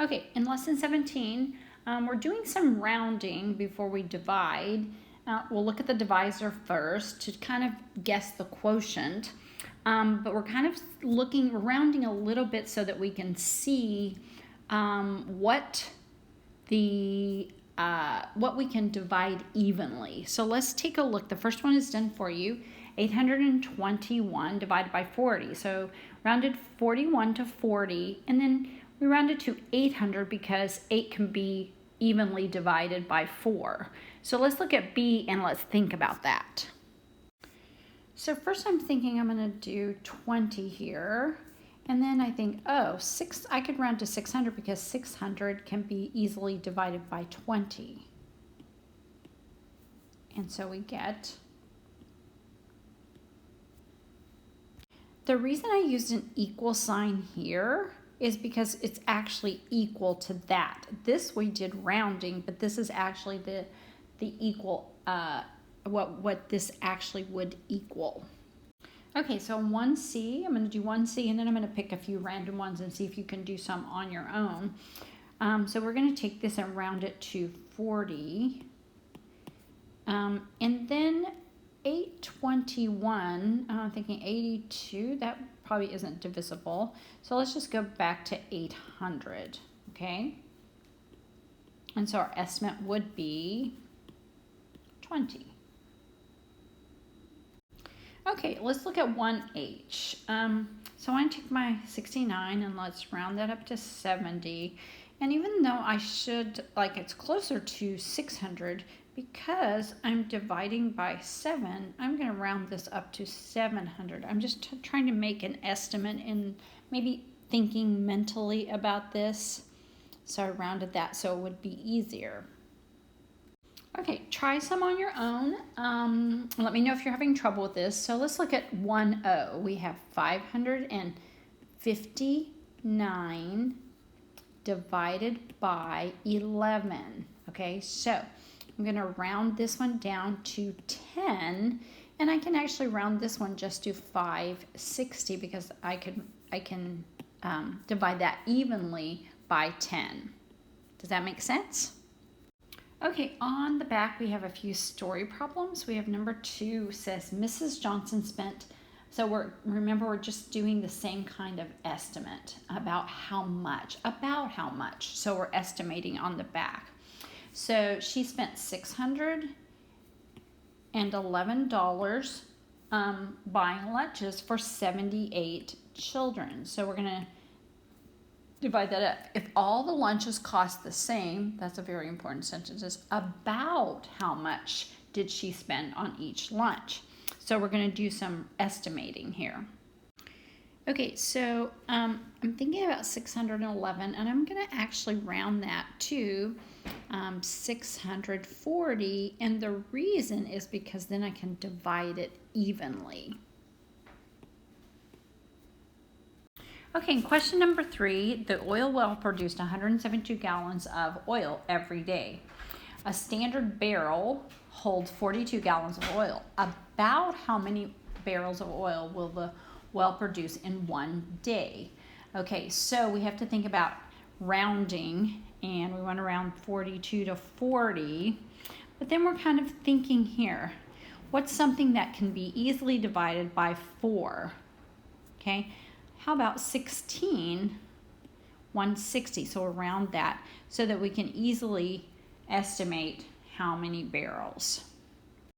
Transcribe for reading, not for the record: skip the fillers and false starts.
Okay, in lesson 17, we're doing some rounding before we divide. We'll look at the divisor first to kind of guess the quotient. But we're kind of rounding a little bit so that we can see what we can divide evenly. So let's take a look. The first one is done for you. 821 divided by 40. So rounded 41 to 40, and then we rounded to 800 because 8 can be evenly divided by 4. So let's look at B and let's think about that. So first I'm thinking I'm going to do 20 here. And then I think, I could round to 600 because 600 can be easily divided by 20. And so we get... The reason I used an equal sign here is because it's actually equal to that. This we did rounding, but this is actually the equal, what this actually would equal. Okay, so 1C, I'm going to do 1C, and then I'm going to pick a few random ones and see if you can do some on your own. So we're going to take this and round it to 40. And then 821, I'm thinking 82, that probably isn't divisible. So let's just go back to 800, okay? And so our estimate would be 20. Okay, let's look at 1H. So I take my 69 and let's round that up to 70. And even though I should, it's closer to 600, because I'm dividing by 7, I'm going to round this up to 700. I'm just trying to make an estimate and maybe thinking mentally about this. So I rounded that so it would be easier. Okay, try some on your own. Let me know if you're having trouble with this. So let's look at 1O. We have 559 divided by 11. Okay, so I'm going to round this one down to 10, and I can actually round this one just to 560 because I can divide that evenly by 10. Does that make sense? Okay, on the back we have a few story problems. We have number 2 says Mrs. Johnson spent, so remember we're just doing the same kind of estimate about how much. So we're estimating on the back. So she spent $611 buying lunches for 78 children. So we're going to divide that up. If all the lunches cost the same, that's a very important sentence, about how much did she spend on each lunch? So we're going to do some estimating here. Okay, so I'm thinking about 611, and I'm going to actually round that to 640, and the reason is because then I can divide it evenly. Okay, question number 3, the oil well produced 172 gallons of oil every day. A standard barrel holds 42 gallons of oil. About how many barrels of oil will the well produce in one day? Okay, so we have to think about rounding, and we want to round 42 to 40, but then we're kind of thinking here, what's something that can be easily divided by 4? Okay, how about 16, 160, so we'll round that so that we can easily estimate how many barrels.